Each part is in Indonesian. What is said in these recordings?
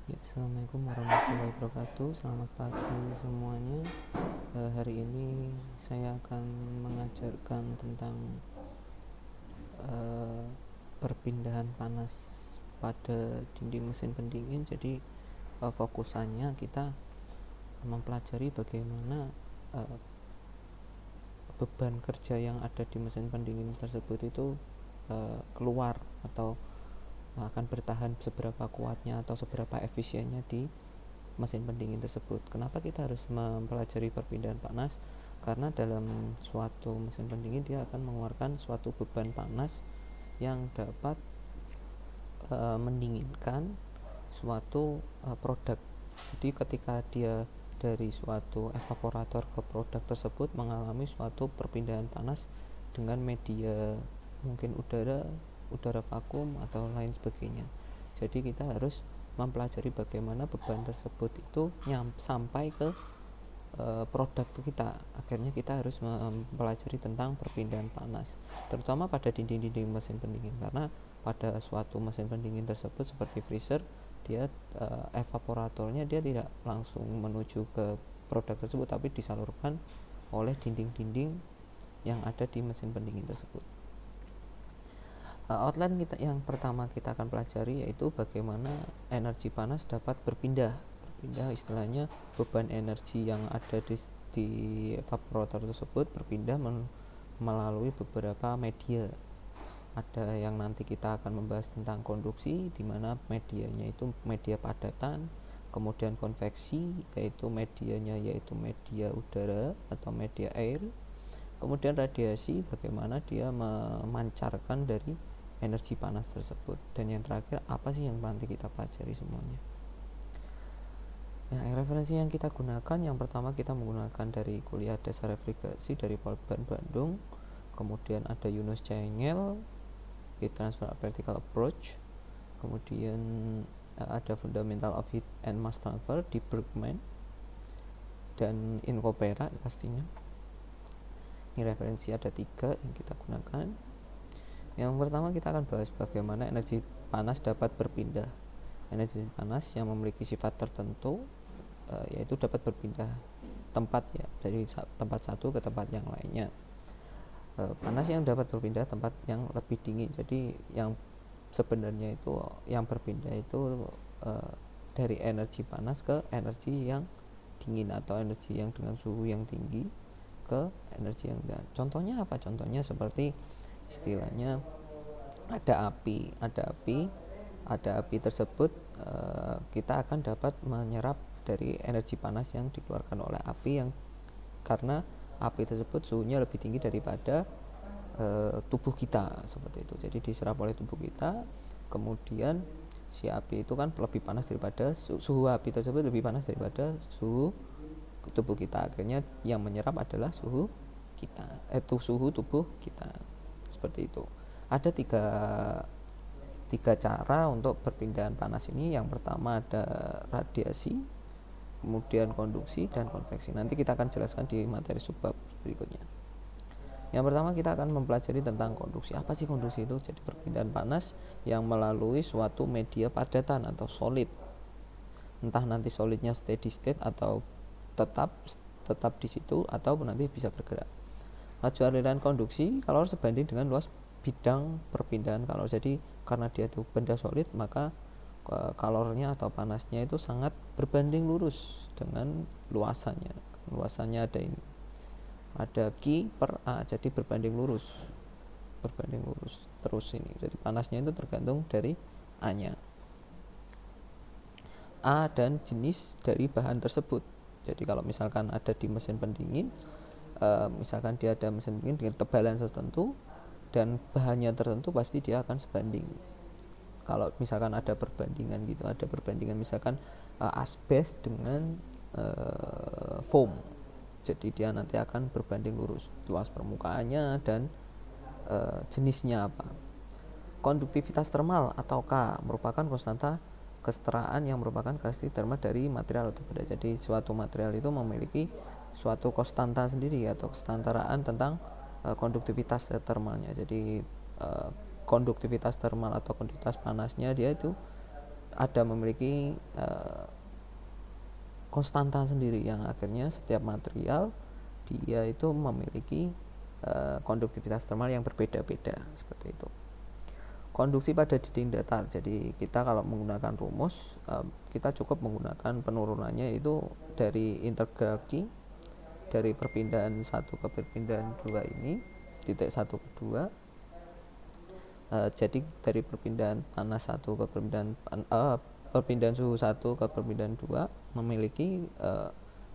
Ya, Assalamualaikum warahmatullahi wabarakatuh. Selamat pagi semuanya. Hari ini saya akan mengajarkan tentang uh, perpindahan panas pada dinding mesin pendingin. Jadi fokusannya kita mempelajari bagaimana uh, beban kerja yang ada di mesin pendingin tersebut itu keluar atau akan bertahan seberapa kuatnya atau seberapa efisiennya di mesin pendingin tersebut. Kenapa kita harus mempelajari perpindahan panas? Karena dalam suatu mesin pendingin dia akan mengeluarkan suatu beban panas yang dapat mendinginkan suatu produk. Jadi ketika dia dari suatu evaporator ke produk tersebut mengalami suatu perpindahan panas dengan media mungkin udara vakum atau lain sebagainya. Jadi kita harus mempelajari bagaimana beban tersebut itu sampai ke produk kita. Akhirnya kita harus mempelajari tentang perpindahan panas, terutama pada dinding-dinding mesin pendingin, karena pada suatu mesin pendingin tersebut seperti freezer, dia evaporatornya dia tidak langsung menuju ke produk tersebut, tapi disalurkan oleh dinding-dinding yang ada di mesin pendingin tersebut. Outline kita yang pertama kita akan pelajari yaitu bagaimana energi panas dapat berpindah istilahnya beban energi yang ada di evaporator tersebut berpindah melalui beberapa media. Ada yang nanti kita akan membahas tentang konduksi, di mana medianya itu media padatan, kemudian konveksi yaitu medianya yaitu media udara atau media air, kemudian radiasi bagaimana dia memancarkan dari energi panas tersebut, dan yang terakhir apa sih yang nanti kita pelajari semuanya. Nah, referensi yang kita gunakan yang pertama kita menggunakan dari kuliah dasar refrigerasi dari Polban Bandung, kemudian ada Yunus Cengel, Heat Transfer Vertical Approach, kemudian ada Fundamental of Heat and Mass Transfer di Bergman dan Incopera pastinya. Ini referensi ada 3 yang kita gunakan. Yang pertama kita akan bahas bagaimana energi panas dapat berpindah. Energi panas yang memiliki sifat tertentu yaitu dapat berpindah tempat ya, dari tempat satu ke tempat yang lainnya. Panas yang dapat berpindah tempat yang lebih dingin. Jadi yang sebenarnya itu yang berpindah itu dari energi panas ke energi yang dingin atau energi yang dengan suhu yang tinggi ke energi yang enggak. Contohnya apa? Contohnya seperti istilahnya ada api tersebut, kita akan dapat menyerap dari energi panas yang dikeluarkan oleh api yang karena api tersebut suhunya lebih tinggi daripada tubuh kita, seperti itu. Jadi diserap oleh tubuh kita, kemudian si api itu kan lebih panas daripada suhu api tersebut lebih panas daripada suhu tubuh kita. Akhirnya yang menyerap adalah suhu kita, suhu tubuh kita, seperti itu. Ada tiga cara untuk perpindahan panas ini. Yang pertama ada radiasi, kemudian konduksi dan konveksi. Nanti kita akan jelaskan di materi subbab berikutnya. Yang pertama kita akan mempelajari tentang konduksi. Apa sih konduksi itu? Jadi perpindahan panas yang melalui suatu media padatan atau solid. Entah nanti solidnya steady state atau tetap di situ atau nanti bisa bergerak. Laju aliran konduksi kalor sebanding dengan luas bidang perpindahan kalor. Jadi karena dia itu benda solid, maka kalornya atau panasnya itu sangat berbanding lurus dengan luasannya. Luasannya ada ini, ada Q per A, jadi berbanding lurus terus ini. Jadi panasnya itu tergantung dari A nya, A dan jenis dari bahan tersebut. Jadi kalau misalkan ada di mesin pendingin, misalkan dia ada mesin pendingin dengan tebalan tertentu dan bahannya tertentu, pasti dia akan sebanding. Kalau misalkan ada perbandingan gitu, ada perbandingan misalkan asbes dengan foam, jadi dia nanti akan berbanding lurus luas permukaannya dan jenisnya apa. Konduktivitas termal atau K merupakan konstanta kesetaraan yang merupakan karakteristik termal dari material atau benda. Jadi suatu material itu memiliki suatu konstanta sendiri atau kesetaraan tentang konduktivitas termalnya. Jadi konduktivitas termal atau konduktivitas panasnya dia itu ada memiliki konstanta sendiri yang akhirnya setiap material dia itu memiliki konduktivitas termal yang berbeda-beda seperti itu. Konduksi pada dinding datar, jadi kita kalau menggunakan rumus kita cukup menggunakan penurunannya itu dari integral Q dari perpindahan 1 ke perpindahan 2 ini titik 1 ke 2. Jadi dari perpindahan panas 1 ke perpindahan suhu 1 ke perpindahan 2 memiliki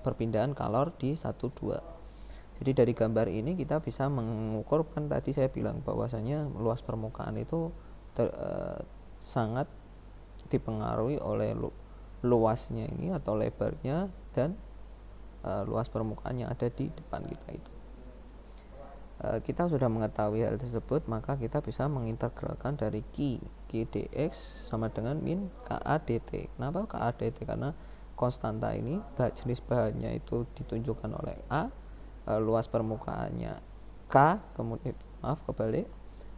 perpindahan kalor di 1 2. Jadi dari gambar ini kita bisa mengukur, kan tadi saya bilang bahwasanya luas permukaan itu sangat dipengaruhi oleh luasnya ini atau lebarnya dan luas permukaan yang ada di depan kita itu. Kita sudah mengetahui hal tersebut, maka kita bisa mengintegralkan dari Q dx sama dengan min Ka dt. Kenapa Ka dt? Karena konstanta ini jenis bahannya itu ditunjukkan oleh A, luas permukaannya K, kemudian kebalik,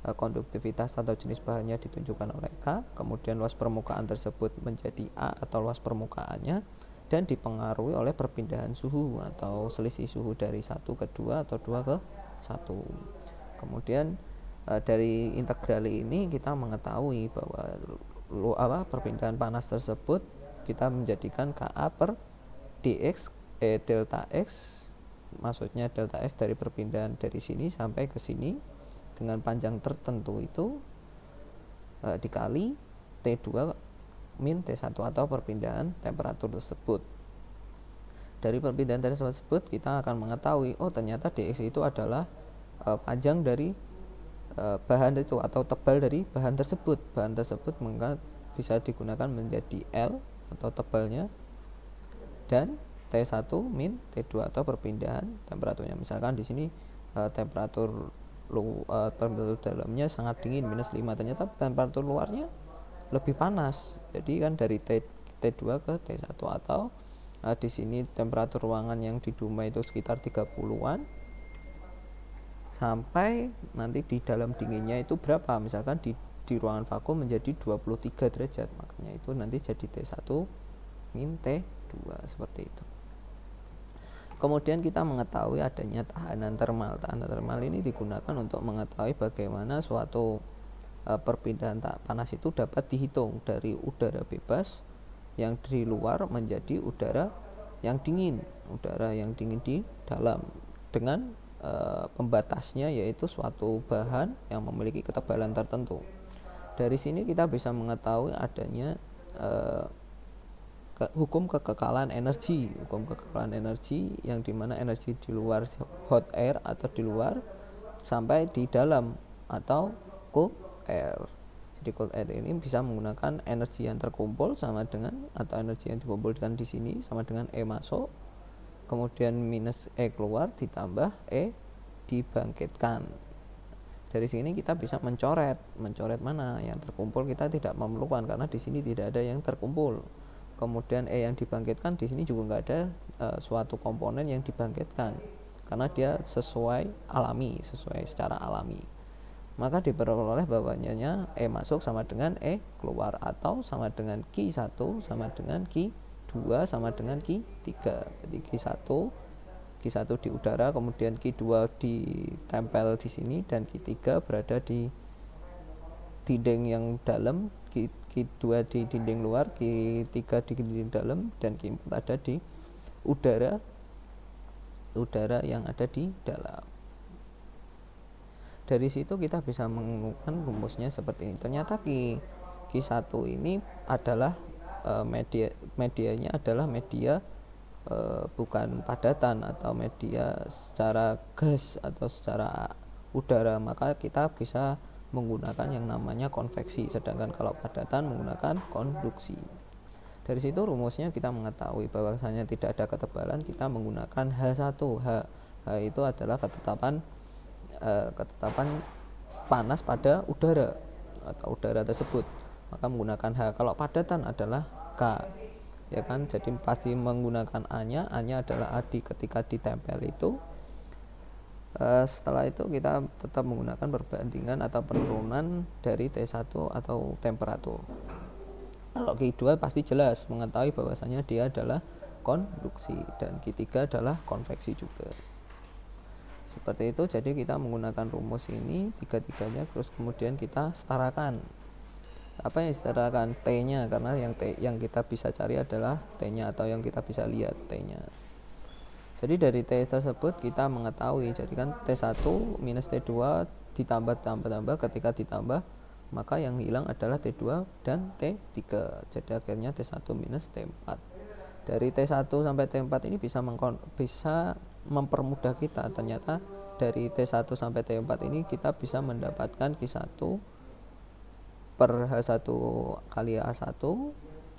konduktivitas atau jenis bahannya ditunjukkan oleh K, kemudian luas permukaan tersebut menjadi A atau luas permukaannya, dan dipengaruhi oleh perpindahan suhu atau selisih suhu dari 1 ke 2 atau 2 ke 1. Kemudian dari integral ini kita mengetahui bahwa perpindahan panas tersebut kita menjadikan Ka per dx delta x, maksudnya delta x dari perpindahan dari sini sampai ke sini dengan panjang tertentu itu dikali T2 min T1 atau perpindahan temperatur tersebut. Dari perpindahan tersebut kita akan mengetahui ternyata dx itu adalah panjang dari bahan itu atau tebal dari bahan tersebut. Bahan tersebut bisa digunakan menjadi L atau tebalnya, dan T1 min T2 atau perpindahan temperaturnya. Misalkan di sini temperatur dalamnya sangat dingin -5, ternyata temperatur luarnya lebih panas. Jadi kan dari T2 ke T1, atau di sini temperatur ruangan yang di Dumai itu sekitar 30-an sampai nanti di dalam dinginnya itu berapa, misalkan di ruangan vakum menjadi 23 derajat, makanya itu nanti jadi T1 min T2 seperti itu. Kemudian kita mengetahui adanya tahanan termal. Tahanan termal ini digunakan untuk mengetahui bagaimana suatu perpindahan panas itu dapat dihitung dari udara bebas yang di luar menjadi udara yang dingin di dalam, dengan pembatasnya yaitu suatu bahan yang memiliki ketebalan tertentu. Dari sini kita bisa mengetahui adanya hukum kekekalan energi yang dimana energi di luar hot air atau di luar sampai di dalam atau cold air. Jadi cold air ini bisa menggunakan energi yang terkumpul sama dengan, atau energi yang dikumpulkan di sini sama dengan E masuk, kemudian minus E keluar ditambah E dibangkitkan. Dari sini kita bisa mencoret mana yang terkumpul kita tidak memerlukan karena di sini tidak ada yang terkumpul. Kemudian E yang dibangkitkan di sini juga nggak ada suatu komponen yang dibangkitkan karena dia sesuai secara alami. Maka diperoleh bahwanya E masuk sama dengan E keluar, atau sama dengan Q1 sama dengan Q2 sama dengan Q3. Jadi Q1 di udara, kemudian Q2 ditempel di sini, dan Q3 berada di dinding yang dalam, Q2 di dinding luar, Q3 di dinding dalam, dan Q4 ada di udara yang ada di dalam. Dari situ kita bisa menemukan rumusnya seperti ini. Ternyata Q1 ini adalah medianya adalah media bukan padatan atau media secara gas atau secara udara, maka kita bisa menggunakan yang namanya konveksi, sedangkan kalau padatan menggunakan konduksi. Dari situ rumusnya kita mengetahui bahwasanya tidak ada ketebalan, kita menggunakan H1. H itu adalah ketetapan panas pada udara atau udara tersebut, maka menggunakan H. Kalau padatan adalah K, ya kan, jadi pasti menggunakan A-nya adalah adi ketika ditempel itu. Setelah itu kita tetap menggunakan perbandingan atau penurunan dari T1 atau temperatur. Kalau Q2 pasti jelas mengetahui bahwasanya dia adalah konduksi, dan Q3 adalah konveksi juga. Seperti itu. Jadi kita menggunakan rumus ini tiga-tiganya, terus kemudian kita setarakan. Apa yang disetarakan? T-nya, karena yang kita bisa cari adalah T-nya, atau yang kita bisa lihat T-nya. Jadi dari T tersebut kita mengetahui, jadi kan T1 minus T2 ditambah, ketika ditambah maka yang hilang adalah T2 dan T3. Jadi akhirnya T1 minus T4. Dari T1 sampai T4 ini bisa mempermudah kita. Ternyata dari T1 sampai T4 ini kita bisa mendapatkan Q1 per H1 kali A1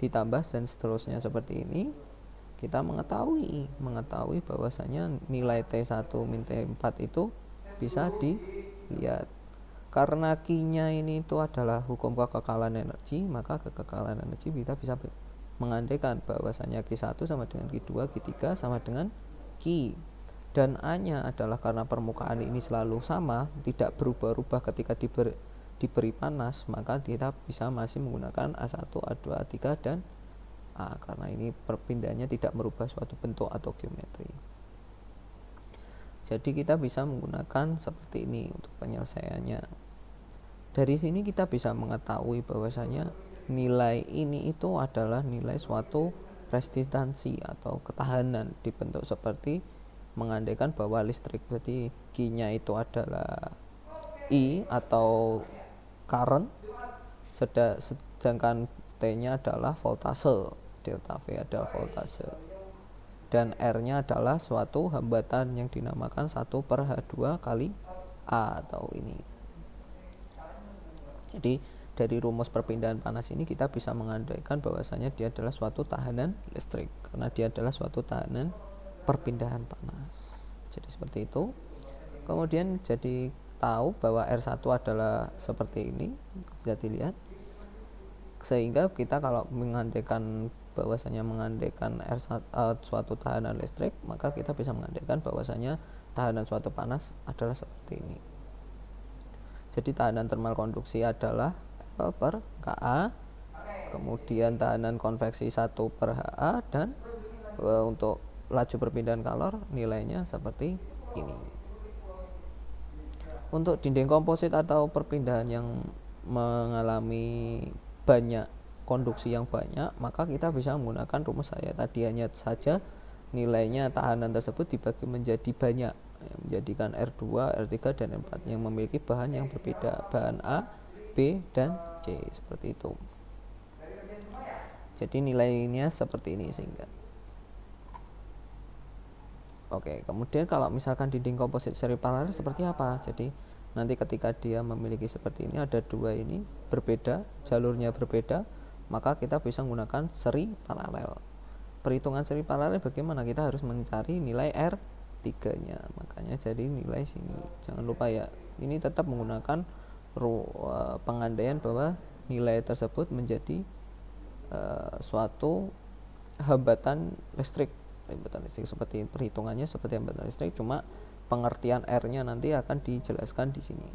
ditambah dan seterusnya seperti ini. Kita mengetahui bahwasanya nilai T1 min T4 itu bisa dilihat. Karena Q-nya ini itu adalah hukum kekekalan energi, maka kekekalan energi kita bisa mengandaikan bahwasanya Q1 sama dengan Q2, Q3 sama dengan Q. Dan A-nya adalah karena permukaan ini selalu sama, tidak berubah-ubah ketika diberi panas, maka kita bisa masih menggunakan A1, A2, A3 dan A, karena ini perpindahannya tidak merubah suatu bentuk atau geometri. Jadi kita bisa menggunakan seperti ini untuk penyelesaiannya. Dari sini kita bisa mengetahui bahwasanya nilai ini itu adalah nilai suatu resistansi atau ketahanan, dibentuk seperti mengandaikan bahwa listrik, berarti Q-nya itu adalah I atau current, sedangkan T-nya adalah voltase, delta V adalah voltase, dan R-nya adalah suatu hambatan yang dinamakan 1 per H2 kali A atau ini. Jadi dari rumus perpindahan panas ini kita bisa mengandaikan bahwasanya dia adalah suatu tahanan listrik, karena dia adalah suatu tahanan perpindahan panas. Jadi seperti itu. Kemudian jadi tahu bahwa R1 adalah seperti ini, bisa dilihat. Sehingga kita kalau mengandaikan bahwasanya R1 suatu tahanan listrik, maka kita bisa mengandaikan bahwasanya tahanan suatu panas adalah seperti ini. Jadi tahanan termal konduksi adalah L per Ka, kemudian tahanan konveksi 1 per Ha, dan untuk laju perpindahan kalor nilainya seperti ini. Untuk dinding komposit atau perpindahan yang mengalami banyak konduksi yang banyak, maka kita bisa menggunakan rumus saya tadi, hanya saja nilainya tahanan tersebut dibagi menjadi banyak, menjadikan R2, R3 dan R4 yang memiliki bahan yang berbeda, bahan A, B, dan C, seperti itu. Jadi nilainya seperti ini sehingga. Oke, kemudian kalau misalkan dinding komposit seri paralel seperti apa? Jadi nanti ketika dia memiliki seperti ini, ada dua ini berbeda, jalurnya berbeda, maka kita bisa menggunakan seri paralel. Perhitungan seri paralel bagaimana? Kita harus mencari nilai R3-nya. Makanya jadi nilai sini. Jangan lupa ya, ini tetap menggunakan pengandaian bahwa nilai tersebut menjadi suatu hambatan listrik. Seperti perhitungannya seperti hambatan listrik, cuma pengertian R-nya nanti akan dijelaskan di sini.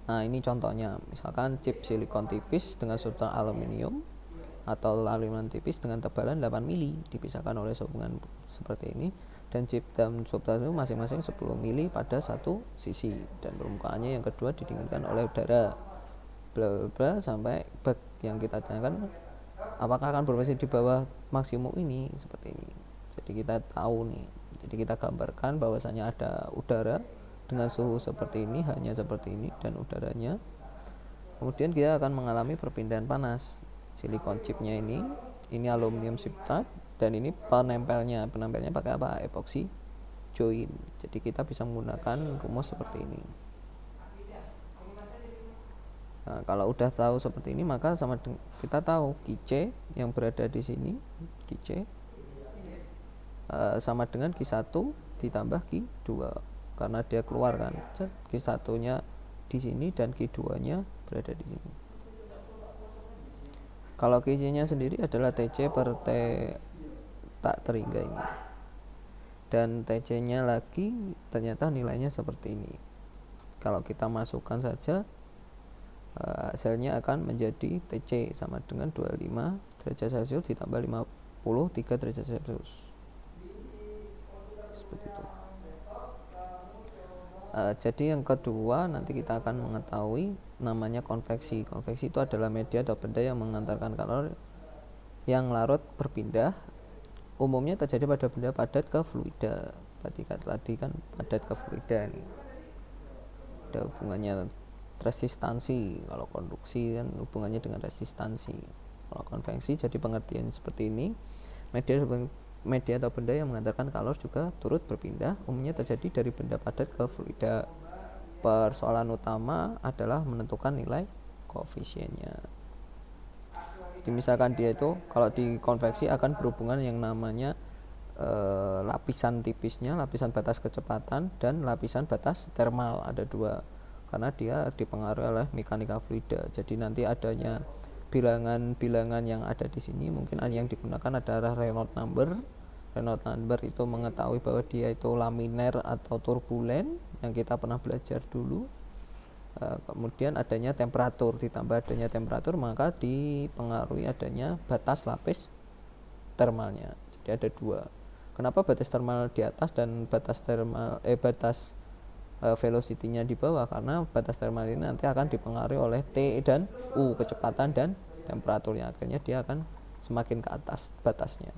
Nah, ini contohnya, misalkan chip silikon tipis dengan substrat aluminium atau aluminium tipis dengan tebalan 8 mili dipisahkan oleh hubungan seperti ini, dan chip dan substrat itu masing-masing 10 mili pada satu sisi, dan permukaannya yang kedua didinginkan oleh udara, bla bla bla, sampai bag yang kita tanyakan apakah akan beroperasi di bawah maksimum ini, seperti ini. Jadi kita tahu nih, jadi kita gambarkan bahwasanya ada udara dengan suhu seperti ini, hanya seperti ini, dan udaranya. Kemudian kita akan mengalami perpindahan panas. Silikon chipnya ini aluminium substrat, dan ini penempelnya pakai apa? Epoxy joint. Jadi kita bisa menggunakan rumus seperti ini. Nah, kalau udah tahu seperti ini, maka kita tahu Qc yang berada di sini, Qc sama dengan Q1 ditambah Q2, karena dia keluar kan, Q1-nya di sini dan Q2-nya berada di sini. Kalau Qc-nya sendiri adalah Tc per T tak terhingga ini, dan Tc-nya lagi ternyata nilainya seperti ini. Kalau kita masukkan saja hasilnya akan menjadi TC sama dengan 25 derajat Celcius ditambah 53 derajat Celcius, seperti itu. Jadi yang kedua nanti kita akan mengetahui namanya konveksi. Konveksi itu adalah media atau benda yang mengantarkan kalor yang larut berpindah, umumnya terjadi pada benda padat ke fluida. Tadi kan padat ke fluida nih, ada hubungannya resistansi. Kalau konduksi kan hubungannya dengan resistansi. Kalau konveksi jadi pengertian seperti ini, media atau benda yang mengantarkan kalor juga turut berpindah, umumnya terjadi dari benda padat ke fluida. Persoalan utama adalah menentukan nilai koefisiennya. Jadi misalkan dia itu kalau di konveksi akan berhubungan yang namanya lapisan tipisnya, lapisan batas kecepatan, dan lapisan batas termal, ada dua, karena dia dipengaruhi oleh mekanika fluida. Jadi nanti adanya bilangan-bilangan yang ada di sini mungkin yang digunakan adalah Reynolds number. Reynolds number itu mengetahui bahwa dia itu laminar atau turbulen yang kita pernah belajar dulu. Kemudian adanya temperatur, ditambah adanya temperatur maka dipengaruhi adanya batas lapis termalnya. Jadi ada dua. Kenapa batas termal di atas dan batas velocity-nya di bawah? Karena batas termal ini nanti akan dipengaruhi oleh T dan U, kecepatan dan temperaturnya. Akhirnya dia akan semakin ke atas batasnya.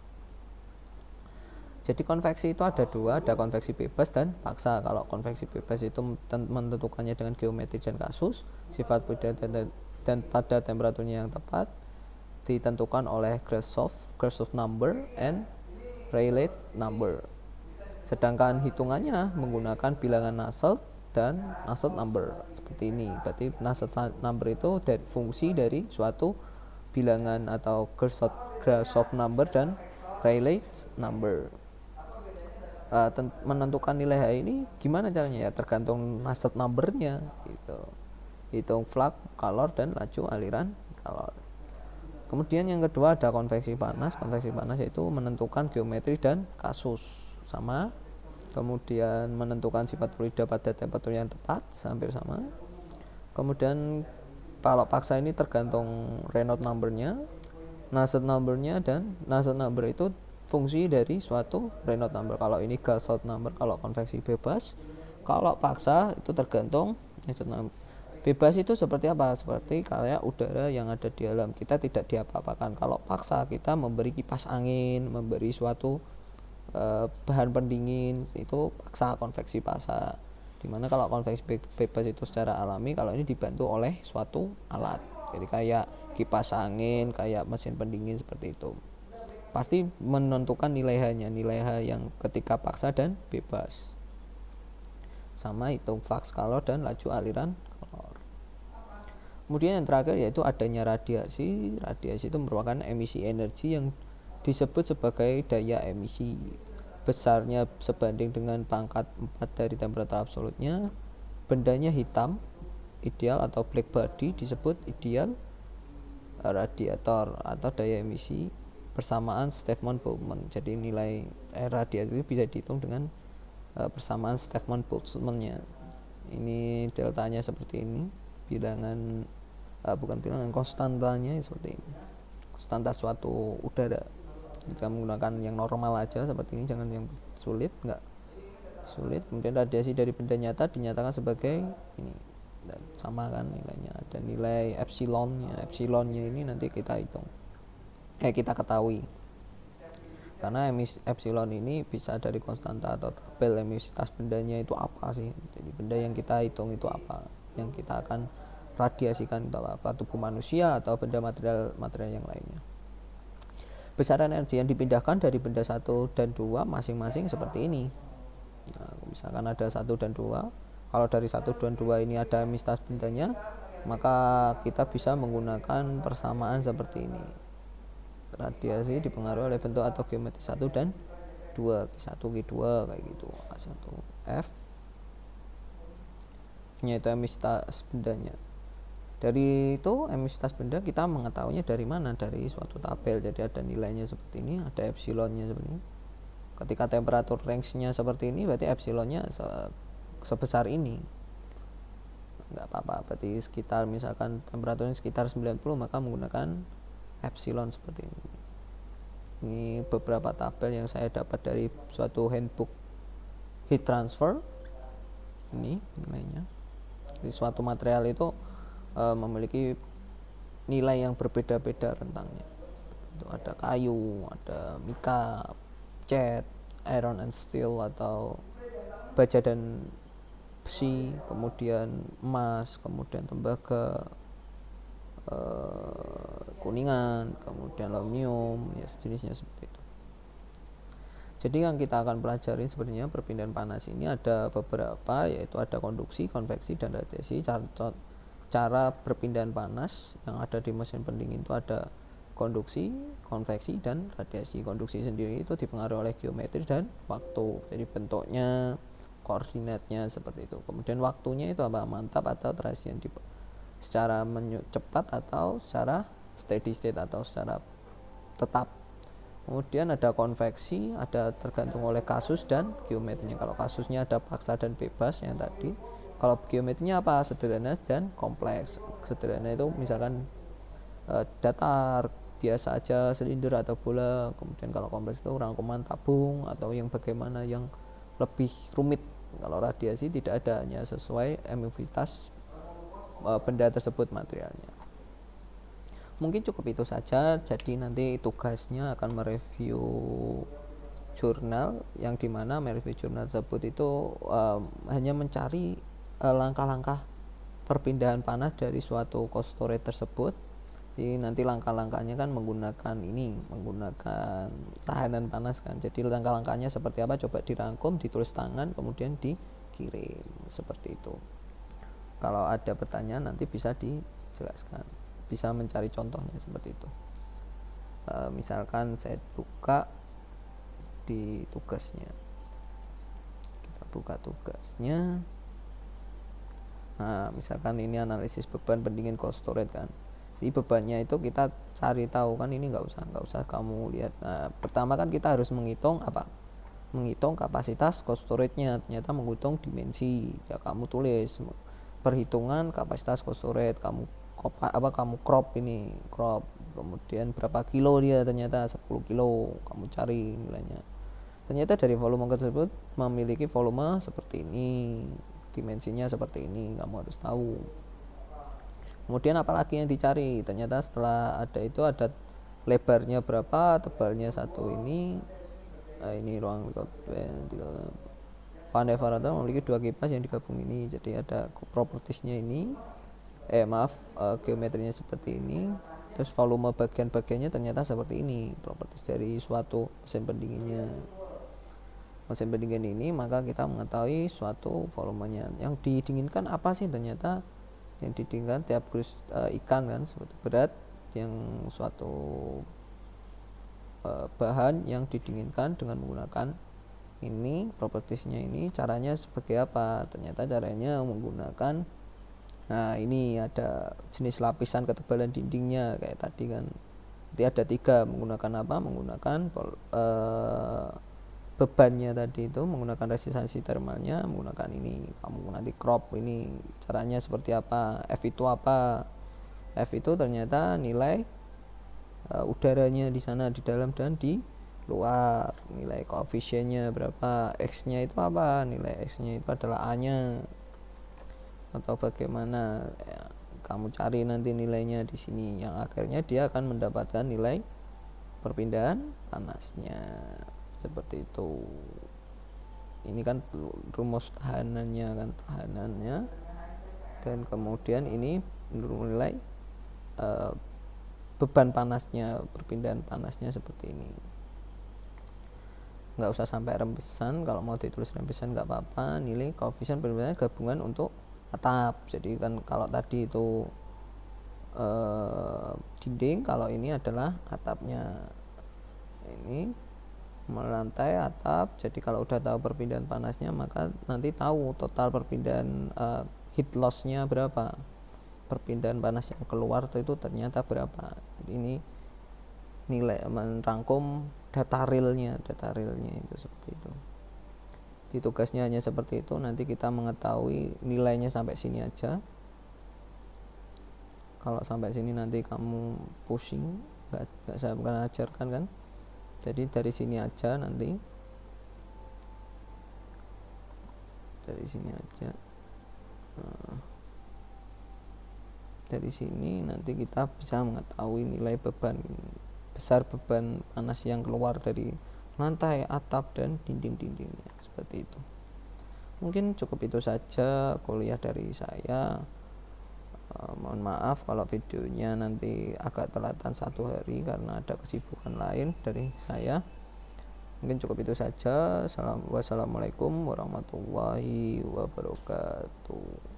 Jadi konveksi itu ada dua, ada konveksi bebas dan paksa. Kalau konveksi bebas itu menentukannya dengan geometri dan kasus, sifat fluida dan pada temperaturnya yang tepat ditentukan oleh Grashof number and Rayleigh number. Sedangkan hitungannya menggunakan bilangan Nusselt dan Nusselt number seperti ini. Berarti Nusselt number itu fungsi dari suatu bilangan atau Grashof number dan Rayleigh number. Menentukan nilai H ini gimana caranya ya? Tergantung Nusselt numbernya gitu. Hitung flux, kalor, dan laju aliran kalor. Kemudian yang kedua ada konveksi panas. Konveksi panas yaitu menentukan geometri dan kasus sama. Kemudian menentukan sifat fluida pada temperatur yang tepat, hampir sama. Kemudian kalau paksa ini tergantung Reynolds number-nya, Nusselt number-nya, dan Nusselt number itu fungsi dari suatu Reynolds number. Kalau ini Grashof number kalau konveksi bebas. Kalau paksa itu tergantung Nusselt number. Bebas itu seperti apa? Seperti kayak udara yang ada di dalam, kita tidak diapa-apakan. Kalau paksa kita memberi kipas angin, memberi suatu bahan pendingin, itu paksa, konveksi paksa. Dimana kalau konveksi bebas itu secara alami, kalau ini dibantu oleh suatu alat. Jadi kayak kipas angin, kayak mesin pendingin seperti itu. Pasti menentukan nilai H-nya, nilai H yang ketika paksa dan bebas. Sama hitung flux, kalor, dan laju aliran. Kemudian yang terakhir yaitu adanya radiasi. Radiasi itu merupakan emisi energi yang disebut sebagai daya emisi. Besarnya sebanding dengan pangkat 4 dari temperatur absolutnya. Bendanya hitam, ideal atau black body disebut ideal radiator atau daya emisi persamaan Stefan-Boltzmann. Jadi nilai radiasi itu bisa dihitung dengan persamaan Stefan-Boltzmann-nya. Ini deltanya seperti ini, bilangan bukan bilangan, konstantanya seperti ini, konstanta suatu udara. Jika menggunakan yang normal aja seperti ini, jangan yang sulit, enggak sulit. Kemudian radiasi dari benda nyata dinyatakan sebagai ini, dan sama kan nilainya, ada nilai epsilonnya ini nanti kita hitung, kita ketahui, karena epsilon ini bisa dari konstanta atau tabel emisivitas bendanya itu apa sih. Jadi benda yang kita hitung itu apa, yang kita akan radiasikan itu apa, tubuh manusia atau benda material yang lainnya. Besaran energi yang dipindahkan dari benda 1 dan 2 masing-masing seperti ini. Nah, misalkan ada 1 dan 2, kalau dari 1 dan 2 ini ada emisivitas bendanya, maka kita bisa menggunakan persamaan seperti ini. Radiasi dipengaruhi oleh bentuk atau geometri 1 dan 2, Q1, Q2 kayak gitu. A1 F nya itu emisivitas bendanya. Dari itu emisivitas benda kita mengetahuinya dari mana? Dari suatu tabel. Jadi ada nilainya seperti ini, ada epsilonnya seperti ini. Ketika temperatur range-nya seperti ini, berarti epsilonnya sebesar ini. nggak apa-apa. Berarti sekitar misalkan temperaturnya sekitar 90, maka menggunakan epsilon seperti ini. Ini beberapa tabel yang saya dapat dari suatu handbook heat transfer. Ini nilainya. Jadi suatu material itu memiliki nilai yang berbeda-beda rentangnya. Itu ada kayu, ada mika, cat, iron and steel atau baja dan besi, kemudian emas, kemudian tembaga, kuningan, kemudian aluminium, ya sejenisnya seperti itu. Jadi yang kita akan pelajari sebenarnya perpindahan panas ini ada beberapa, yaitu ada konduksi, konveksi, dan radiasi. Cara perpindahan panas yang ada di mesin pendingin itu ada konduksi, konveksi, dan radiasi. Konduksi sendiri itu dipengaruhi oleh geometri dan waktu, jadi bentuknya, koordinatnya seperti itu. Kemudian waktunya itu apa? Mantap atau transient, secara cepat atau secara steady state atau secara tetap. Kemudian ada konveksi, ada tergantung oleh kasus dan geometrinya. Kalau kasusnya ada paksa dan bebas yang tadi. Kalau geometrinya apa? Sederhana dan kompleks. Sederhana itu misalkan datar, biasa aja, silinder atau bola. Kemudian kalau kompleks itu rangkuman tabung atau yang bagaimana yang lebih rumit. Kalau radiasi tidak ada, hanya sesuai emisivitas benda tersebut, materialnya. Mungkin cukup itu saja. Jadi nanti tugasnya akan mereview jurnal, yang dimana mereview jurnal tersebut itu hanya mencari langkah-langkah perpindahan panas dari suatu cold storage tersebut. Jadi nanti langkah-langkahnya kan menggunakan tahanan panas kan. Jadi langkah-langkahnya seperti apa, coba dirangkum, ditulis tangan, kemudian dikirim seperti itu. Kalau ada pertanyaan nanti bisa dijelaskan, bisa mencari contohnya seperti itu. Misalkan saya buka di tugasnya, kita buka tugasnya. Nah, misalkan ini analisis beban pendingin cold storage kan. Jadi bebannya itu kita cari tahu kan, ini nggak usah kamu lihat. Nah, pertama kan kita harus menghitung apa? Menghitung kapasitas cold storage-nya. Ternyata menghitung dimensi. Ya kamu tulis perhitungan kapasitas cold storage, kamu crop, kemudian berapa kilo dia, ternyata 10 kilo, kamu cari nilainya. Ternyata dari volume tersebut memiliki volume seperti ini, dimensinya seperti ini, kamu harus tahu. Kemudian apalagi yang dicari, ternyata setelah ada itu ada lebarnya berapa, tebalnya satu ini. Ini ruang Van der Vaart memiliki dua kipas yang digabung ini, jadi ada propertiesnya ini, geometrinya seperti ini. Terus volume bagian-bagiannya ternyata seperti ini, properties dari suatu mesin pendinginnya. Mesin pendingin ini, maka kita mengetahui suatu volumenya. Yang didinginkan apa sih? Ternyata yang didinginkan tiap grus ikan kan, suatu berat yang suatu bahan yang didinginkan dengan menggunakan ini, propertiesnya ini. Caranya sebagai apa? Ternyata caranya menggunakan, nah ini ada jenis lapisan ketebalan dindingnya kayak tadi kan. Nanti ada 3, menggunakan apa? Menggunakan bebannya tadi itu, menggunakan resistansi termalnya, menggunakan ini. Kamu nanti crop ini caranya seperti apa? F itu apa? F itu ternyata nilai udaranya di sana, di dalam dan di luar. Nilai koefisiennya berapa, X nya itu apa, nilai X nya itu adalah A nya atau bagaimana ya, kamu cari nanti nilainya di sini, yang akhirnya dia akan mendapatkan nilai perpindahan panasnya seperti itu. Ini kan rumus tahanannya, dan kemudian ini nilai beban panasnya, perpindahan panasnya seperti ini. Nggak usah sampai rembesan, kalau mau ditulis rembesan nggak apa-apa. Nilai koefisien perpindahan gabungan untuk atap. Jadi kan kalau tadi itu dinding, kalau ini adalah atapnya. Ini melantai atap. Jadi kalau udah tahu perpindahan panasnya, maka nanti tahu total perpindahan heat loss-nya berapa, perpindahan panas yang keluar itu ternyata berapa. Jadi ini nilai merangkum data realnya itu seperti itu. Di tugasnya hanya seperti itu. Nanti kita mengetahui nilainya sampai sini aja. kalau sampai sini nanti kamu pusing, nggak saya bukan ajarkan kan. Jadi dari sini aja nanti, dari sini aja. Dari sini nanti kita bisa mengetahui nilai beban besar, beban panas yang keluar dari lantai, atap, dan dinding-dindingnya, seperti itu. Mungkin cukup itu saja kuliah dari saya. Mohon maaf kalau videonya nanti agak telatan 1 hari karena ada kesibukan lain dari saya. Mungkin cukup itu saja. Wassalamualaikum warahmatullahi wabarakatuh.